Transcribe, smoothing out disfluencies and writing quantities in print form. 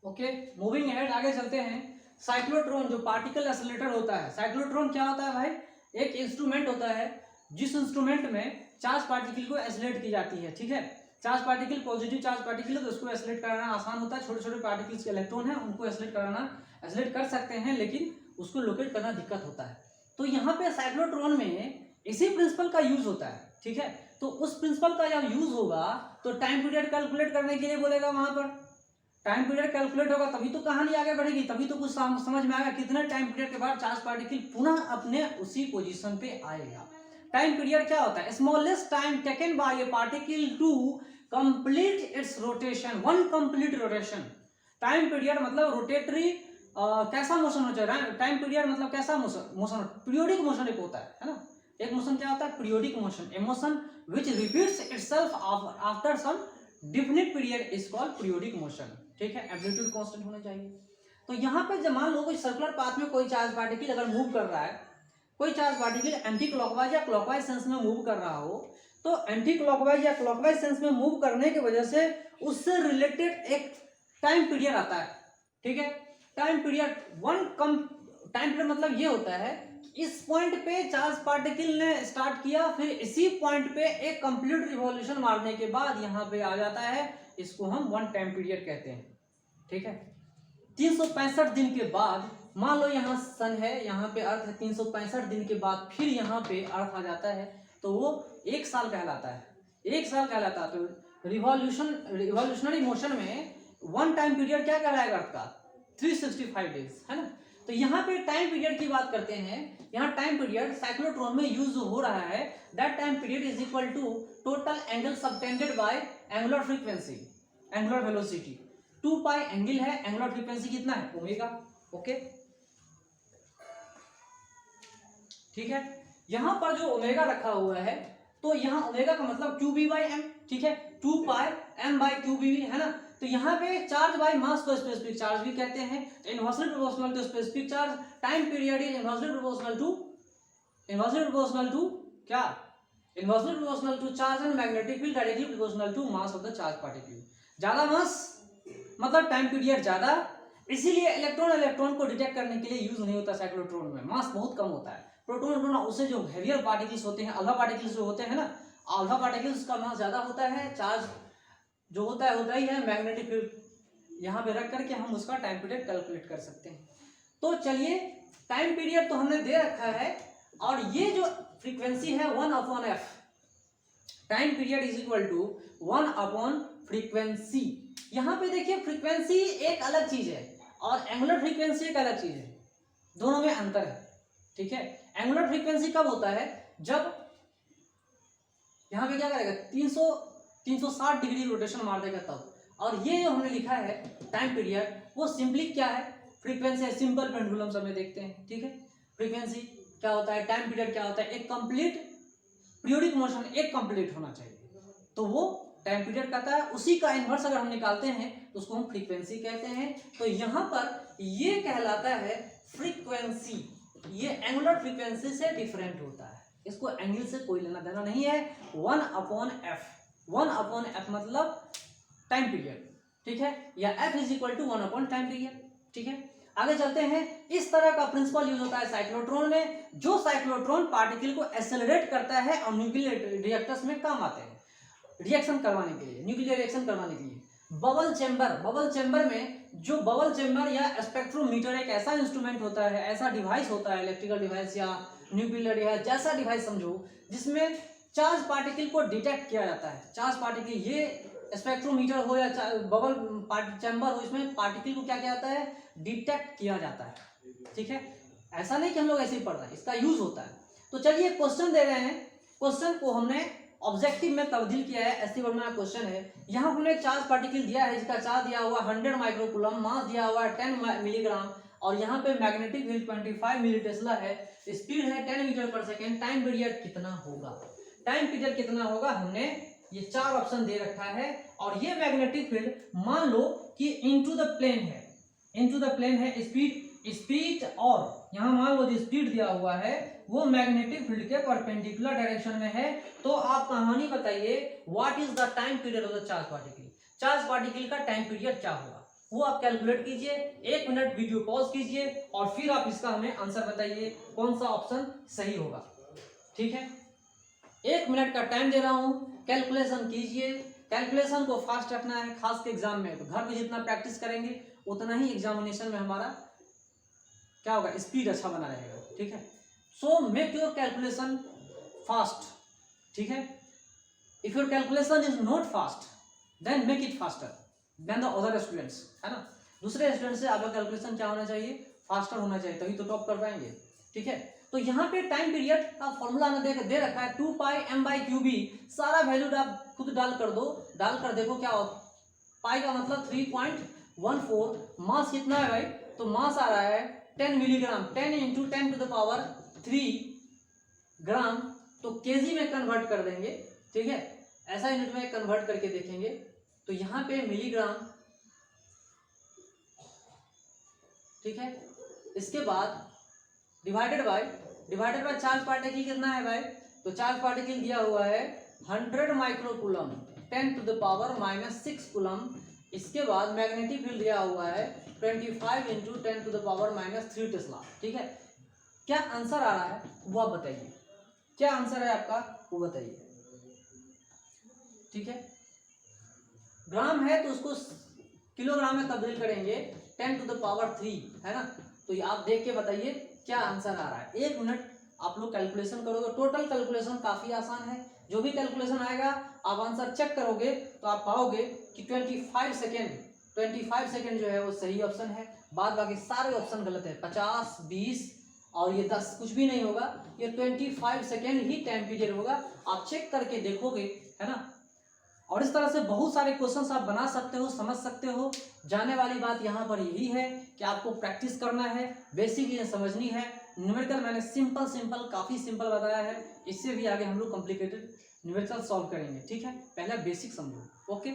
Okay, moving ahead, आगे चलते हैं। साइक्लोट्रॉन जो पार्टिकल एक्सेलरेटर होता है, साइक्लोट्रॉन क्या होता है भाई? एक इंस्ट्रूमेंट होता है जिस इंस्ट्रूमेंट में चार्ज पार्टिकल को एक्सेलरेट की जाती है। ठीक है, charge particle positive charge particle है तो उसको एक्सेलरेट कराना आसान होता है। छोटे छोटे पार्टिकल्स के इलेक्ट्रॉन है उनको एक्सेलरेट कर सकते हैं, लेकिन उसको लोकेट करना दिक्कत होता है। तो यहाँ पे साइक्लोट्रॉन में इसी प्रिंसिपल का यूज होता है। ठीक है, तो उस प्रिंसिपल का जब यूज होगा तो टाइम पीरियड कैलकुलेट करने के लिए बोलेगा। वहां पर टाइम पीरियड कैलकुलेट होगा तभी तो कहानी आगे बढ़ेगी, तभी तो कुछ समझ में आएगा कितने टाइम पीरियड के बाद चार्ज पार्टिकल पुनः अपने उसी पोजीशन पे आएगा। टाइम पीरियड क्या होता है? Smallest time taken by a particle to complete its rotation, one complete rotation. Time period मतलब रोटेटरी कैसा मोशन हो जाए, टाइम पीरियड मतलब कैसा मोशन पीरियोडिक मोशन एक होता है ना। एक मोशन क्या होता है? Periodic motion. A motion which repeats itself after some definite period is called periodic motion. ठीक है, एम्पलीट्यूड कांस्टेंट होना चाहिए। तो यहाँ पे जब मान लो कोई सर्कुलर पाथ में कोई चार्ज पार्टिकल अगर मूव कर रहा है, कोई चार्ज पार्टिकल एंटी क्लॉकवाइज या क्लॉकवाइज सेंस में मूव कर रहा हो, तो एंटी क्लॉकवाइज या क्लॉकवाइज सेंस में मूव करने की वजह से उससे रिलेटेड एक टाइम पीरियड आता है। ठीक है, टाइम पीरियड टाइम पीरियड मतलब ये होता है इस पॉइंट पे चार्ज पार्टिकल ने स्टार्ट किया, फिर इसी पॉइंट पे एक कंप्लीट रिवॉल्यूशन मारने के बाद यहाँ पे आ जाता है, इसको हम वन टाइम पीरियड कहते हैं। ठीक है, 365 दिन के बाद मान लो यहाँ सन है, यहाँ पे अर्थ है, 365 दिन के बाद फिर यहाँ पे अर्थ आ जाता है, तो वो एक साल कहलाता है। एक साल कहलाता है। तो रिवॉल्यूशनरी मोशन में वन टाइम पीरियड क्या कहलाएगा अर्थ का? 365 डेज, है ना। तो यहाँ पे टाइम पीरियड की बात करते हैं। यहाँ टाइम पीरियड साइक्लोट्रॉन में यूज हो रहा है। That time period is equal to total angle subtended by angular frequency, angular velocity. 2 pi angle है, एंगुलर फ्रीक्वेंसी कितना है? ओमेगा। ओके, ठीक है। यहां पर जो ओमेगा रखा हुआ है, तो यहाँ ओमेगा का मतलब QB बाई एम। ठीक है, 2 पाई एम बाई QB, है ना। तो यहाँ पे चार्ज बाय मास को स्पेसिफिक चार्ज भी कहते हैं। Inversely proportional to specific charge. Time period is inversely proportional to क्या? Inversely proportional to charge and magnetic field directly proportional to mass of the charge particle. ज्यादा mass मतलब time period ज्यादा, इसीलिए electron को detect करने के लिए use नहीं होता साइक्लोट्रॉन में। मास बहुत कम होता है। प्रोटॉन उससे जो हेवियर पार्टिकल्स होते हैं, अल्फा पार्टिकल्स जो होते हैं ना, अल्फा पार्टिकल्स का मास ज्यादा होता है। चार्ज जो होता ही है। मैग्नेटिक फील्ड यहाँ पे रख करके हम उसका टाइम पीरियड कैलकुलेट कर सकते हैं। तो चलिए, टाइम पीरियड तो हमने दे रखा है, और ये जो फ्रीक्वेंसी है 1/f, time period is equal to 1/फ्रीक्वेंसी। यहाँ पे देखिए, फ्रीक्वेंसी एक अलग चीज है और एंगुलर फ्रीक्वेंसी एक अलग चीज है, दोनों में अंतर है। ठीक है, एंगुलर फ्रीक्वेंसी कब होता है? जब यहाँ पे क्या करेगा, 360 डिग्री रोटेशन मार देगा तब। और ये जो हमने लिखा है टाइम पीरियड, वो सिंपली क्या है? फ्रीक्वेंसी है। सिंपल पेंडुलम समय देखते हैं। ठीक है, फ्रीक्वेंसी क्या होता है, टाइम पीरियड क्या होता है? एक कंप्लीट पीरियोडिक मोशन एक कंप्लीट होना चाहिए, तो वो टाइम पीरियड कहता है। उसी का इनवर्स अगर हम निकालते हैं तो उसको हम फ्रीक्वेंसी कहते हैं। तो यहाँ पर ये कहलाता है फ्रीक्वेंसी। ये एंगुलर फ्रीक्वेंसी से डिफरेंट होता है, इसको एंगल से कोई लेना देना नहीं है। 1/f, 1/f मतलब टाइम पीरियड। ठीक है, या f is equal to 1 time period. ठीक है, आगे चलते हैं। इस तरह का प्रिंसिपल यूज होता है साइक्लोट्रॉन में, जो साइक्लोट्रॉन पार्टिकल को एक्सेलरेट करता है और न्यूक्लियर रिएक्टर्स में काम आते हैं रिएक्शन करवाने के लिए, न्यूक्लियर रिएक्शन करवाने के लिए। बबल चेंबर में जो बबल चेंबर या स्पेक्ट्रोमीटर एक ऐसा इंस्ट्रूमेंट होता है, ऐसा डिवाइस होता है, इलेक्ट्रिकल डिवाइस या न्यूक्लियर डिवाइस जैसा डिवाइस समझो, जिसमें चार्ज पार्टिकल को डिटेक्ट किया जाता है। चार्ज पार्टिकल, ये स्पेक्ट्रोमीटर हो या बबल चैम्बर हो, इसमें पार्टिकल को क्या किया जाता है? डिटेक्ट किया जाता है। ठीक है, ऐसा नहीं कि हम लोग ऐसे ही पढ़ रहे हैं, इसका यूज होता है। तो चलिए, क्वेश्चन दे रहे हैं, क्वेश्चन को हमने ऑब्जेक्टिव में तब्दील किया है। ऐसी वर्णना क्वेश्चन है। यहाँ हमने एक चार्ज पार्टिकल दिया है, जिसका चार्ज दिया हुआ 100 माइक्रोकूलम, मास दिया हुआ है 10 मिलीग्राम, और यहाँ पे मैग्नेटिक फील्ड 25 मिली टेस्ला है, स्पीड है 10 मीटर पर सेकेंड। टाइम पीरियड कितना होगा? टाइम पीरियड कितना होगा? हमने ये 4 ऑप्शन दे रखा है। और ये मैग्नेटिक फील्ड मान लो कि इनटू द प्लेन है, स्पीड और यहाँ मान लो जो स्पीड दिया हुआ है वो मैग्नेटिक फील्ड के परपेंडिकुलर डायरेक्शन में है। तो आप कहानी बताइए, what is the time period of the charge particle? Charge particle का टाइम पीरियड क्या होगा? वो आप कैलकुलेट कीजिए, 1 मिनट वीडियो पॉज कीजिए और फिर आप इसका हमें आंसर बताइए कौन सा ऑप्शन सही होगा। ठीक है, 1 मिनट का टाइम दे रहा हूं, कैलकुलेशन कीजिए। कैलकुलेशन को फास्ट रखना है, खास के एग्जाम में। तो घर में जितना प्रैक्टिस करेंगे उतना ही एग्जामिनेशन में हमारा क्या होगा, स्पीड अच्छा बना रहेगा। ठीक है, so make your calculation fast. ठीक है, if your calculation is not fast then make it faster than the other students, है ना। दूसरे स्टूडेंट से आपका कैलकुलेशन क्या होना चाहिए, फास्टर होना चाहिए, तभी तो टॉप कर पाएंगे। ठीक है, तो यहाँ पे टाइम पीरियड का फॉर्मूला ने दे रखा है 2πm/qb। सारा वैल्यू आप खुद डाल कर दो, डाल कर देखो क्या हो। पाई का मतलब 3.14। मास कितना है भाई, तो मास आ रहा है 10 मिलीग्राम। 10 × 10⁻³ ग्राम, तो केजी में कन्वर्ट कर देंगे। ठीक है, ऐसा यूनिट में कन्वर्ट करके देखेंगे तो यहाँ पे मिलीग्राम। ठीक है, इसके बाद डिवाइडेड बाय चार्ज पार्टिकल कितना है भाई, तो चार्ज पार्टिकल दिया हुआ है 100 माइक्रोकूलम 10⁻⁻6 कूलम। इसके बाद मैग्नेटिक फील्ड दिया हुआ है 25 × 10⁻³ टेस्ला। ठीक है, क्या आंसर आ रहा है वो आप बताइए, क्या आंसर है आपका वो बताइए। ठीक है, ग्राम है तो उसको किलोग्राम में तब्दील करेंगे 10⁻³ है ना। तो ये आप देख के बताइए क्या आंसर आ रहा है। 1 मिनट आप लोग कैलकुलेशन करोगे, टोटल कैलकुलेशन काफी आसान है। जो भी कैलकुलेशन आएगा आप आंसर चेक करोगे तो आप पाओगे कि 25 सेकेंड जो है वो सही ऑप्शन है। बाद बाकी सारे ऑप्शन गलत है। 50, 20 और ये 10 कुछ भी नहीं होगा। ये 25 सेकेंड ही टाइम पीरियड होगा। आप चेक करके देखोगे, है ना। और इस तरह से बहुत सारे क्वेश्चंस आप बना सकते हो, समझ सकते हो। जाने वाली बात यहाँ पर यही है कि आपको प्रैक्टिस करना है, बेसिक चीजें समझनी है। न्यूमेरिकल मैंने सिंपल काफी सिंपल बताया है। इससे भी आगे हम लोग कॉम्प्लिकेटेड न्यूमेरिकल सॉल्व करेंगे। ठीक है, पहले बेसिक समझो। ओके।